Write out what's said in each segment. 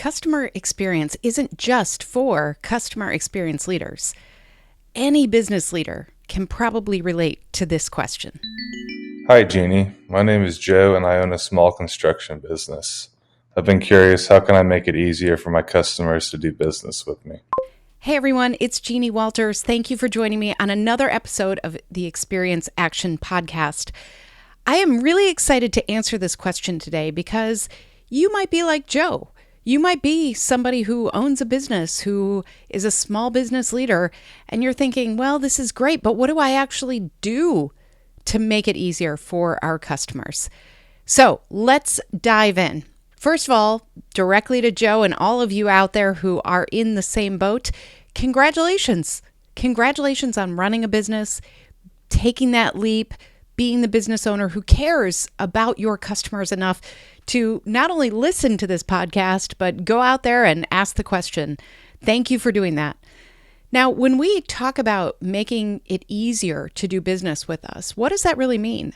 customer experience isn't just for customer experience leaders. Any business leader can probably relate to this question. Hi, Jeannie. My name is Joe, and I own a small construction business. I've been curious, how can I make it easier for my customers to do business with me? Hey everyone, it's Jeannie Walters. Thank you for joining me on another episode of the Experience Action Podcast. I am really excited to answer this question today because you might be like Joe. You might be somebody who owns a business, who is a small business leader, and you're thinking, well, this is great, but what do I actually do to make it easier for our customers? So let's dive in. First of all, directly to Joe and all of you out there who are in the same boat, congratulations. Congratulations on running a business, taking that leap, being the business owner who cares about your customers enough to not only listen to this podcast, but go out there and ask the question. Thank you for doing that. Now, when we talk about making it easier to do business with us, what does that really mean?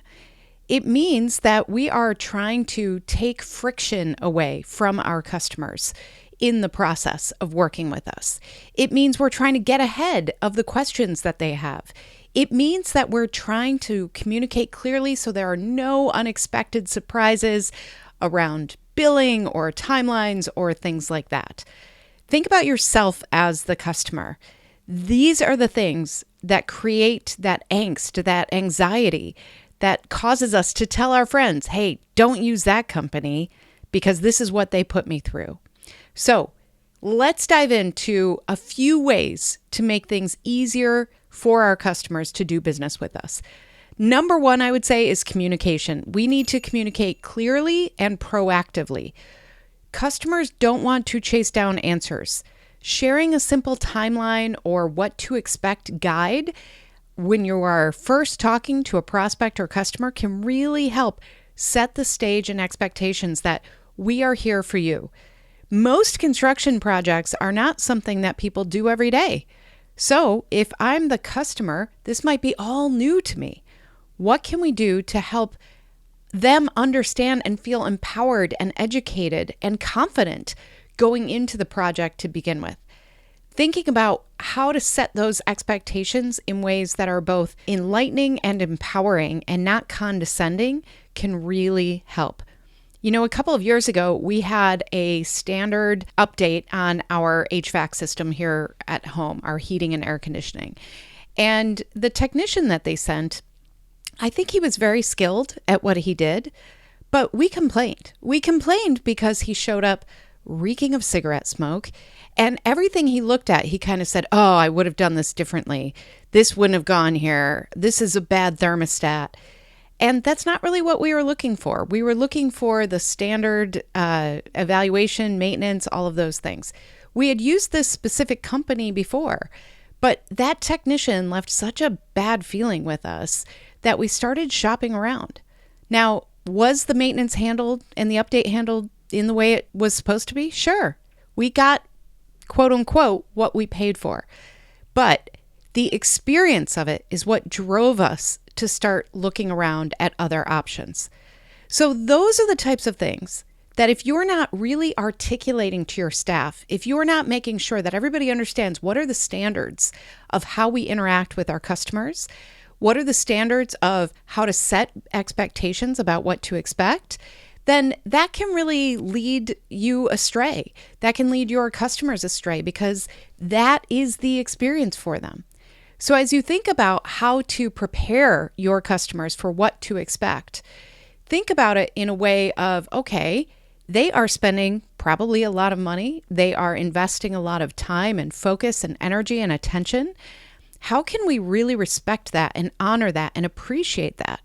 It means that we are trying to take friction away from our customers in the process of working with us. It means we're trying to get ahead of the questions that they have. It means that we're trying to communicate clearly so there are no unexpected surprises around billing or timelines or things like that. Think about yourself as the customer. These are the things that create that angst, that anxiety that causes us to tell our friends, hey, don't use that company because this is what they put me through. So let's dive into a few ways to make things easier for our customers to do business with us. Number one, I would say, is communication. We need to communicate clearly and proactively. Customers don't want to chase down answers. Sharing a simple timeline or what to expect guide when you are first talking to a prospect or customer can really help set the stage and expectations that we are here for you. Most construction projects are not something that people do every day. So if I'm the customer, this might be all new to me. What can we do to help them understand and feel empowered and educated and confident going into the project to begin with? Thinking about how to set those expectations in ways that are both enlightening and empowering and not condescending can really help. You know, a couple of years ago, we had a standard update on our HVAC system here at home, our heating and air conditioning. And the technician that they sent, I think he was very skilled at what he did, but we complained. We complained because he showed up reeking of cigarette smoke, and everything he looked at, he kind of said, oh, I would have done this differently. This wouldn't have gone here. This is a bad thermostat. And that's not really what we were looking for. We were looking for the standard evaluation, maintenance, all of those things. We had used this specific company before, but that technician left such a bad feeling with us that we started shopping around. Now, was the maintenance handled and the update handled in the way it was supposed to be? Sure. We got, quote unquote, what we paid for. But the experience of it is what drove us to start looking around at other options. So those are the types of things that if you're not really articulating to your staff, if you're not making sure that everybody understands what are the standards of how we interact with our customers, what are the standards of how to set expectations about what to expect, then that can really lead you astray. That can lead your customers astray because that is the experience for them. So as you think about how to prepare your customers for what to expect, think about it in a way of, okay, they are spending probably a lot of money. They are investing a lot of time and focus and energy and attention. How can we really respect that and honor that and appreciate that?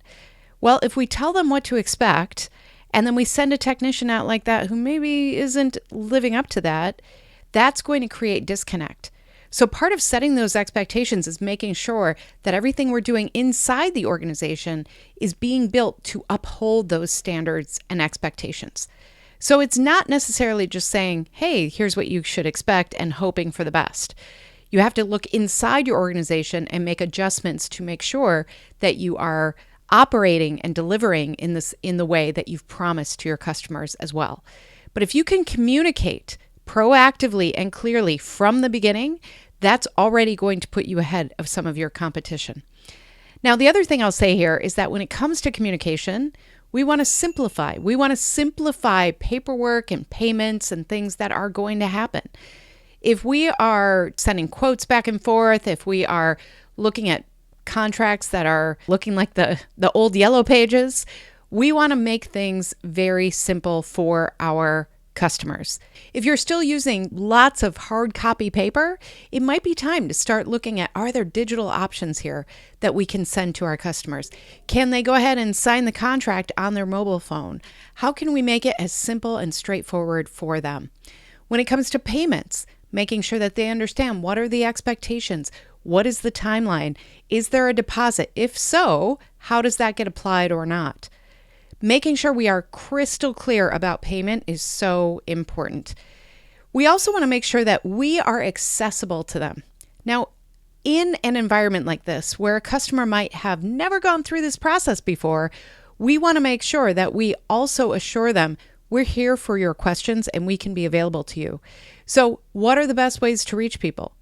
Well, if we tell them what to expect, and then we send a technician out like that who maybe isn't living up to that, that's going to create disconnect. So part of setting those expectations is making sure that everything we're doing inside the organization is being built to uphold those standards and expectations. So it's not necessarily just saying, hey, here's what you should expect and hoping for the best. You have to look inside your organization and make adjustments to make sure that you are operating and delivering in the way that you've promised to your customers as well. But if you can communicate proactively and clearly from the beginning, that's already going to put you ahead of some of your competition. Now, the other thing I'll say here is that when it comes to communication, we want to simplify. We want to simplify paperwork and payments and things that are going to happen. If we are sending quotes back and forth, if we are looking at contracts that are looking like the old yellow pages, we want to make things very simple for our customers. If you're still using lots of hard copy paper, it might be time to start looking at, are there digital options here that we can send to our customers? Can they go ahead and sign the contract on their mobile phone? How can we make it as simple and straightforward for them? When it comes to payments, making sure that they understand what are the expectations, what is the timeline, is there a deposit? If so, how does that get applied or not? Making sure we are crystal clear about payment is so important. We also want to make sure that we are accessible to them. Now, in an environment like this, where a customer might have never gone through this process before, we want to make sure that we also assure them we're here for your questions and we can be available to you. So, what are the best ways to reach people?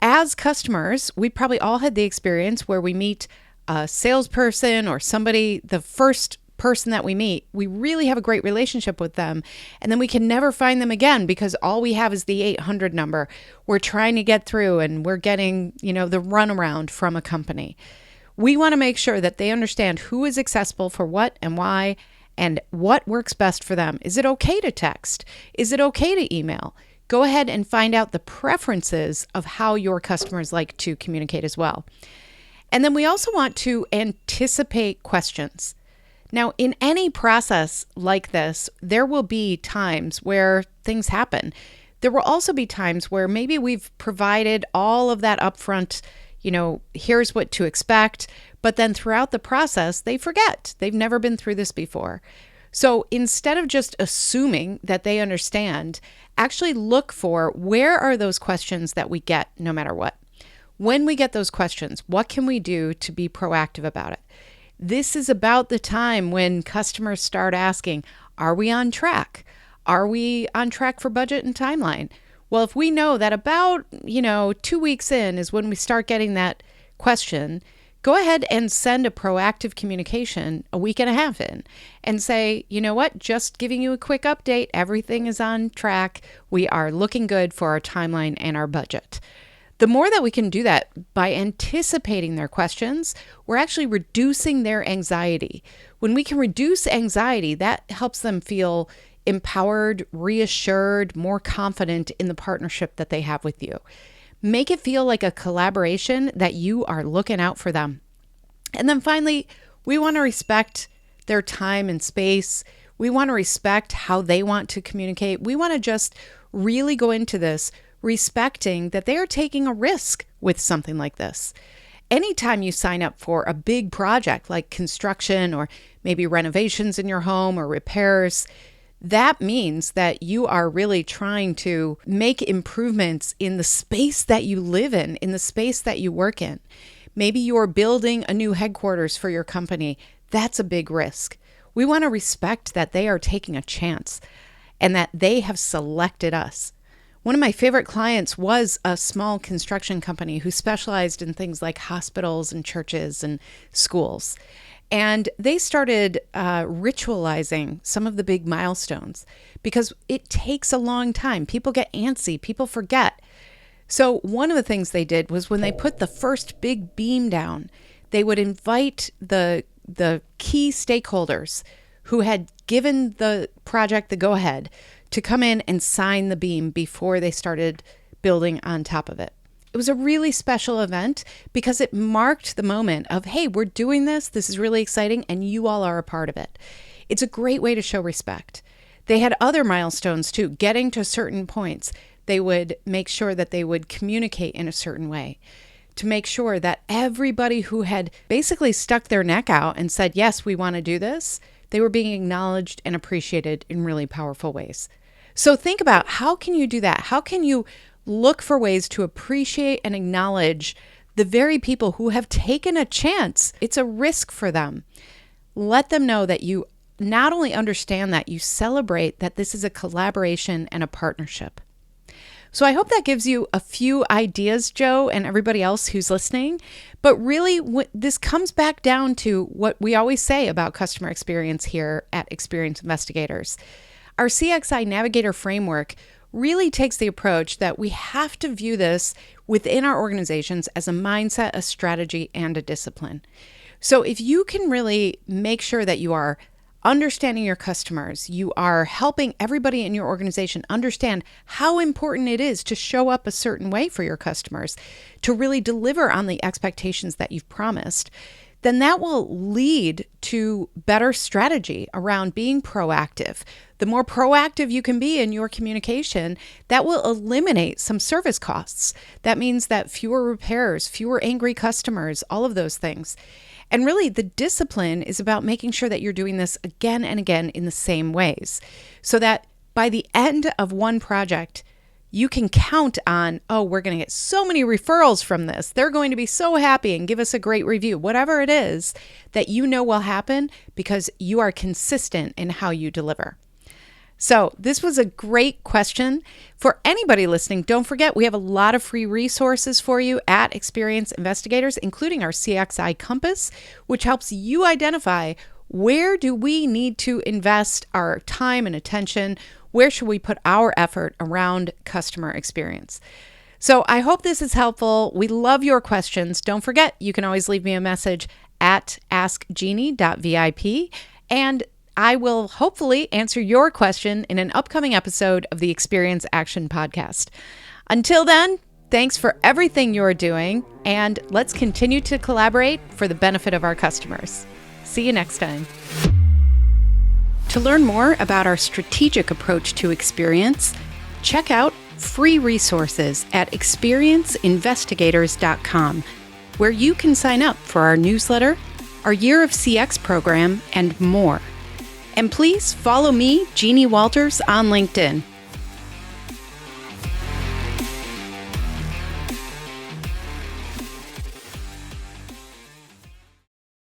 As customers, we probably all had the experience where we meet a salesperson or somebody, the first person that we meet, we really have a great relationship with them, and then we can never find them again because all we have is the 800 number. We're trying to get through and we're getting, the runaround from a company. We want to make sure that they understand who is accessible for what and why and what works best for them. Is it okay to text? Is it okay to email? Go ahead and find out the preferences of how your customers like to communicate as well. And then we also want to anticipate questions. Now, in any process like this, there will be times where things happen. There will also be times where maybe we've provided all of that upfront, here's what to expect, but then throughout the process, they forget. They've never been through this before. So instead of just assuming that they understand, actually look for where are those questions that we get no matter what. When we get those questions, what can we do to be proactive about it? This is about the time when customers start asking, are we on track? Are we on track for budget and timeline? Well, if we know that about, 2 weeks in is when we start getting that question, go ahead and send a proactive communication a week and a half in and say, you know what, just giving you a quick update. Everything is on track. We are looking good for our timeline and our budget. The more that we can do that by anticipating their questions, we're actually reducing their anxiety. When we can reduce anxiety, that helps them feel empowered, reassured, more confident in the partnership that they have with you. Make it feel like a collaboration that you are looking out for them. And then finally, we want to respect their time and space. We want to respect how they want to communicate. We want to just really go into this respecting that they are taking a risk with something like this. Anytime you sign up for a big project like construction or maybe renovations in your home or repairs, that means that you are really trying to make improvements in the space that you live in the space that you work in. Maybe you're building a new headquarters for your company. That's a big risk. We want to respect that they are taking a chance and that they have selected us. One of my favorite clients was a small construction company who specialized in things like hospitals and churches and schools. And they started ritualizing some of the big milestones because it takes a long time. People get antsy, people forget. So one of the things they did was when they put the first big beam down, they would invite the key stakeholders who had given the project the go-ahead to come in and sign the beam before they started building on top of it. It was a really special event because it marked the moment of, hey, we're doing this. This is really exciting, and you all are a part of it. It's a great way to show respect. They had other milestones too. Getting to certain points, they would make sure that they would communicate in a certain way to make sure that everybody who had basically stuck their neck out and said, yes, we want to do this, they were being acknowledged and appreciated in really powerful ways. So think about, how can you do that? How can you look for ways to appreciate and acknowledge the very people who have taken a chance? It's a risk for them. Let them know that you not only understand that, you celebrate that this is a collaboration and a partnership. So I hope that gives you a few ideas, Joe, and everybody else who's listening. But really, this comes back down to what we always say about customer experience here at Experience Investigators. Our CXI Navigator framework really takes the approach that we have to view this within our organizations as a mindset, a strategy, and a discipline. So if you can really make sure that you are understanding your customers, you are helping everybody in your organization understand how important it is to show up a certain way for your customers, to really deliver on the expectations that you've promised, then that will lead to better strategy around being proactive. The more proactive you can be in your communication, that will eliminate some service costs. That means that fewer repairs, fewer angry customers, all of those things. And really, the discipline is about making sure that you're doing this again and again in the same ways, so that by the end of one project, you can count on, oh, we're going to get so many referrals from this. They're going to be so happy and give us a great review. Whatever it is that you know will happen because you are consistent in how you deliver. So this was a great question. For anybody listening, don't forget we have a lot of free resources for you at Experience Investigators, including our CXI Compass, which helps you identify where do we need to invest our time and attention, where should we put our effort around customer experience. So I hope this is helpful. We love your questions. Don't forget, you can always leave me a message at askjeannie.vip, and I will hopefully answer your question in an upcoming episode of the Experience Action Podcast. Until then, thanks for everything you're doing, and let's continue to collaborate for the benefit of our customers. See you next time. To learn more about our strategic approach to experience, check out free resources at experienceinvestigators.com, where you can sign up for our newsletter, our Year of CX program, and more. And please follow me, Jeannie Walters, on LinkedIn.